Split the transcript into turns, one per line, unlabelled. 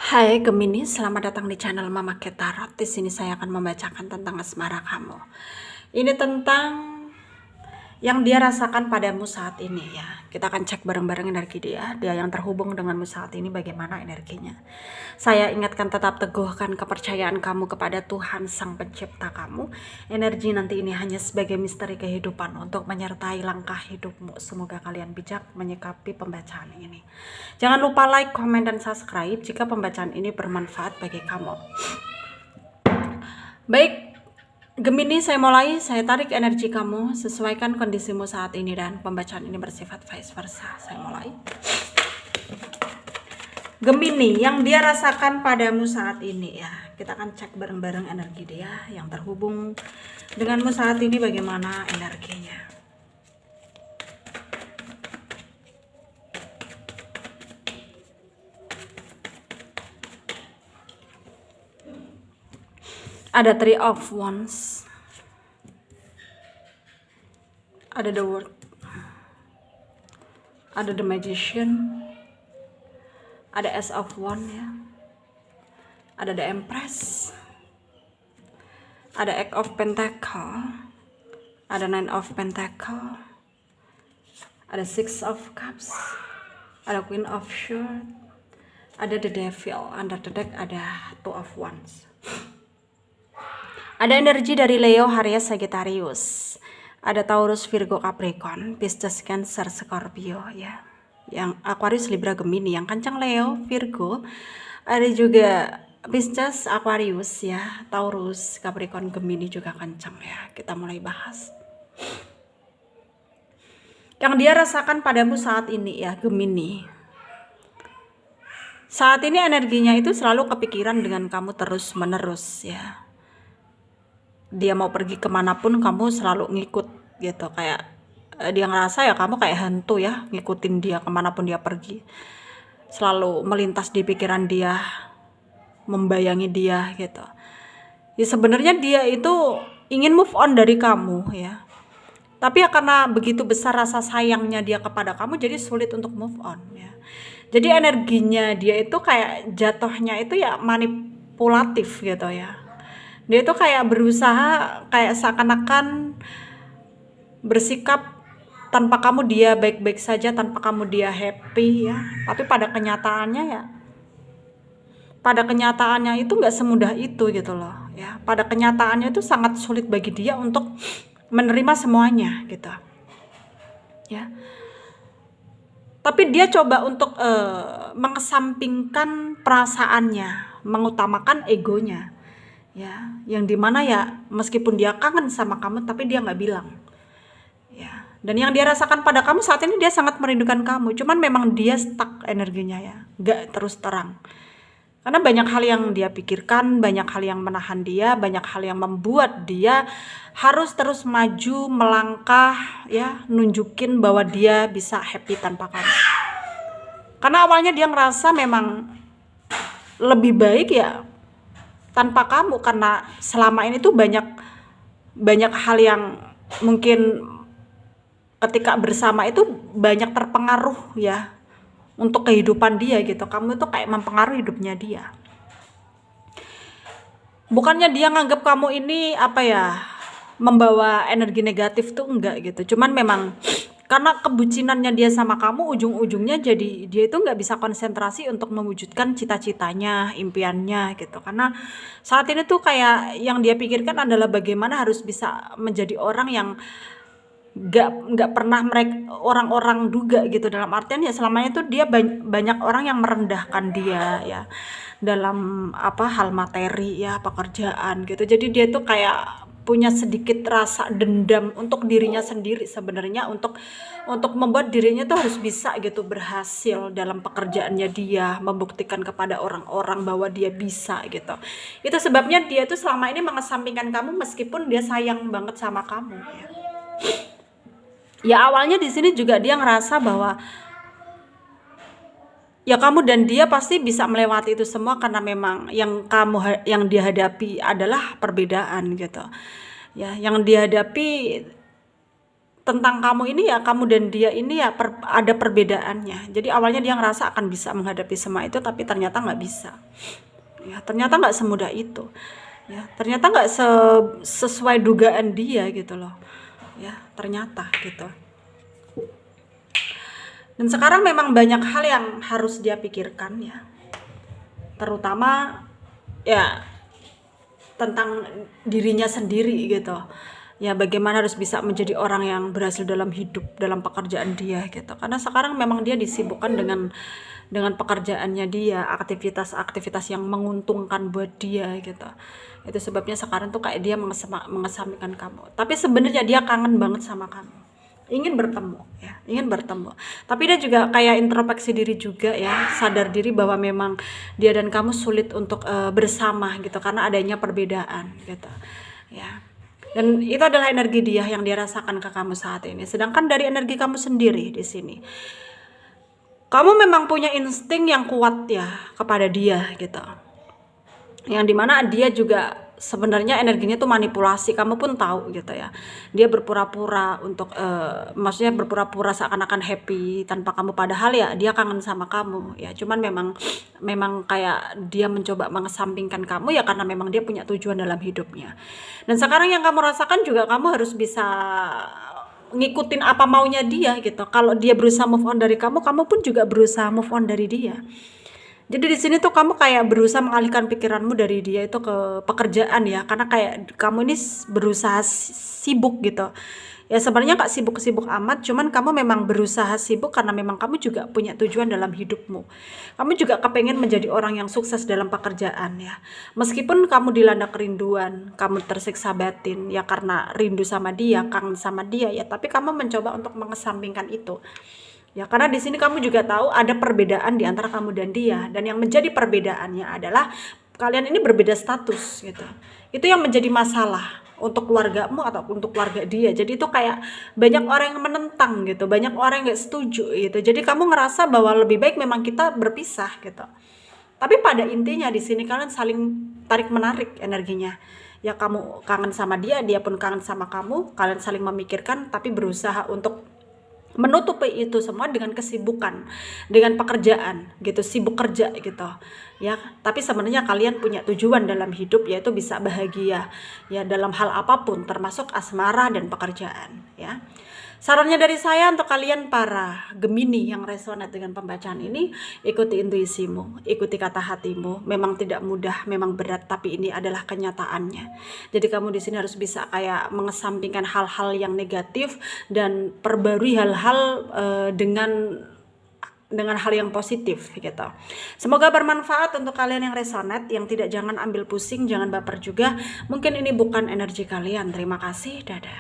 Hai Gemini, selamat datang di channel Mama Cat Tarot. Di sini saya akan membacakan tentang asmara kamu. Ini tentang yang dia rasakan padamu saat ini ya. Kita akan cek bareng-bareng energi dia yang terhubung denganmu saat ini bagaimana energinya. Saya ingatkan tetap teguhkan kepercayaan kamu kepada Tuhan Sang Pencipta kamu. Energi nanti ini hanya sebagai misteri kehidupan untuk menyertai langkah hidupmu. Semoga kalian bijak menyikapi pembacaan ini. Jangan lupa like, komen, dan subscribe jika pembacaan ini bermanfaat bagi kamu. Baik, Gemini, saya mulai. Saya tarik energi kamu, sesuaikan kondisimu saat ini, dan pembacaan ini bersifat vice versa. Saya mulai. Gemini, yang dia rasakan padamu saat ini ya. Kita akan cek bareng-bareng energi dia yang terhubung denganmu saat ini bagaimana energinya. Ada Three of Wands. Ada The World. Ada The Magician. Ada Ace of Wands ya. Ada The Empress. Ada Eight of Pentacle. Ada Nine of Pentacle. Ada Six of Cups. Ada Queen of Swords. Ada The Devil. Under the deck ada Two of Wands. Ada energi dari Leo, Aries, Sagittarius. Ada Taurus, Virgo, Capricorn, Pisces, Cancer, Scorpio ya. Yang Aquarius, Libra, Gemini. Yang kencang Leo, Virgo. Ada juga Pisces, Aquarius ya. Taurus, Capricorn, Gemini juga kencang ya. Kita mulai bahas. Yang dia rasakan padamu saat ini ya, Gemini. Saat ini energinya itu selalu kepikiran dengan kamu terus menerus ya. Dia mau pergi kemanapun kamu selalu ngikut gitu, kayak dia ngerasa ya kamu kayak hantu ya, ngikutin dia kemanapun dia pergi, selalu melintas di pikiran dia, membayangi dia gitu ya. Sebenarnya dia itu ingin move on dari kamu ya, tapi ya karena begitu besar rasa sayangnya dia kepada kamu jadi sulit untuk move on ya. Jadi energinya dia itu kayak jatuhnya itu ya manipulatif gitu ya. Dia tuh kayak berusaha kayak seakan-akan bersikap tanpa kamu dia baik-baik saja, tanpa kamu dia happy ya. Tapi pada kenyataannya itu nggak semudah itu gitu loh ya. Pada kenyataannya itu sangat sulit bagi dia untuk menerima semuanya gitu ya. Tapi dia coba untuk mengesampingkan perasaannya, mengutamakan egonya ya, yang dimana ya meskipun dia kangen sama kamu tapi dia nggak bilang ya. Dan yang dia rasakan pada kamu saat ini, dia sangat merindukan kamu, cuman memang dia stuck energinya ya, nggak terus terang karena banyak hal yang dia pikirkan, banyak hal yang menahan dia, banyak hal yang membuat dia harus terus maju melangkah ya, nunjukin bahwa dia bisa happy tanpa kamu. Karena awalnya dia ngerasa memang lebih baik ya tanpa kamu, karena selama ini tuh banyak hal yang mungkin ketika bersama itu banyak terpengaruh ya untuk kehidupan dia gitu. Kamu tuh kayak mempengaruhi hidupnya dia. Bukannya dia nganggap kamu ini apa ya, membawa energi negatif tuh enggak gitu. Cuman memang karena kebucinannya dia sama kamu, ujung-ujungnya jadi dia itu nggak bisa konsentrasi untuk mewujudkan cita-citanya, impiannya gitu. Karena saat ini tuh kayak yang dia pikirkan adalah bagaimana harus bisa menjadi orang yang nggak pernah mereka orang-orang duga gitu. Dalam artian ya selamanya tuh dia banyak orang yang merendahkan dia ya dalam hal materi ya, pekerjaan gitu. Jadi dia tuh kayak punya sedikit rasa dendam untuk dirinya sendiri sebenarnya, untuk membuat dirinya tuh harus bisa gitu berhasil dalam pekerjaannya dia, membuktikan kepada orang-orang bahwa dia bisa gitu. Itu sebabnya dia tuh selama ini mengesampingkan kamu meskipun dia sayang banget sama kamu ya. Ya awalnya di sini juga dia ngerasa bahwa ya kamu dan dia pasti bisa melewati itu semua karena memang yang dihadapi adalah perbedaan gitu. Ya, yang dihadapi tentang kamu ini ya, kamu dan dia ini ya ada perbedaannya. Jadi awalnya dia ngerasa akan bisa menghadapi semua itu, tapi ternyata nggak bisa. Ya, ternyata nggak semudah itu. Ya, ternyata nggak sesuai dugaan dia gitu loh. Ya, ternyata gitu. Dan sekarang memang banyak hal yang harus dia pikirkan ya. Terutama ya tentang dirinya sendiri gitu. Ya bagaimana harus bisa menjadi orang yang berhasil dalam hidup, dalam pekerjaan dia gitu. Karena sekarang memang dia disibukkan dengan pekerjaannya dia, aktivitas-aktivitas yang menguntungkan buat dia gitu. Itu sebabnya sekarang tuh kayak dia mengesampingkan kamu. Tapi sebenarnya dia kangen banget sama kamu. Ingin bertemu ya, ingin bertemu. Tapi dia juga kayak introspeksi diri juga ya, sadar diri bahwa memang dia dan kamu sulit untuk bersama gitu karena adanya perbedaan gitu. Ya. Dan itu adalah energi dia yang dia rasakan ke kamu saat ini. Sedangkan dari energi kamu sendiri di sini, kamu memang punya insting yang kuat ya kepada dia gitu. Yang dimana dia juga sebenarnya energinya tuh manipulasi, kamu pun tahu gitu ya. Dia berpura-pura untuk maksudnya berpura-pura seakan-akan happy tanpa kamu, padahal ya dia kangen sama kamu ya. Cuman memang kayak dia mencoba mengesampingkan kamu ya karena memang dia punya tujuan dalam hidupnya. Dan sekarang yang kamu rasakan juga, kamu harus bisa ngikutin apa maunya dia gitu. Kalau dia berusaha move on dari kamu, kamu pun juga berusaha move on dari dia. Jadi di sini tuh kamu kayak berusaha mengalihkan pikiranmu dari dia itu ke pekerjaan ya, karena kayak kamu ini berusaha sibuk gitu. Ya sebenarnya gak sibuk-sibuk amat, cuman kamu memang berusaha sibuk karena memang kamu juga punya tujuan dalam hidupmu. Kamu juga kepengen menjadi orang yang sukses dalam pekerjaan ya. Meskipun kamu dilanda kerinduan, kamu tersiksa batin ya karena rindu sama dia, kangen sama dia ya, tapi kamu mencoba untuk mengesampingkan itu. Ya, karena di sini kamu juga tahu ada perbedaan di antara kamu dan dia, dan yang menjadi perbedaannya adalah kalian ini berbeda status gitu. Itu yang menjadi masalah untuk keluargamu atau untuk keluarga dia. Jadi itu kayak banyak orang yang menentang gitu, banyak orang yang gak setuju gitu. Jadi kamu ngerasa bahwa lebih baik memang kita berpisah gitu. Tapi pada intinya di sini kalian saling tarik menarik energinya. Ya kamu kangen sama dia, dia pun kangen sama kamu. Kalian saling memikirkan tapi berusaha untuk menutupi itu semua dengan kesibukan, dengan pekerjaan gitu, sibuk kerja gitu ya. Tapi sebenarnya kalian punya tujuan dalam hidup, yaitu bisa bahagia ya dalam hal apapun, termasuk asmara dan pekerjaan ya. Sarannya dari saya untuk kalian para Gemini yang resonate dengan pembacaan ini, ikuti intuisimu, ikuti kata hatimu. Memang tidak mudah, memang berat, tapi ini adalah kenyataannya. Jadi kamu di sini harus bisa kayak mengesampingkan hal-hal yang negatif dan perbarui hal-hal dengan hal yang positif gitu. Semoga bermanfaat untuk kalian yang resonate, yang tidak, jangan ambil pusing, jangan baper juga. Mungkin ini bukan energi kalian. Terima kasih, dadah.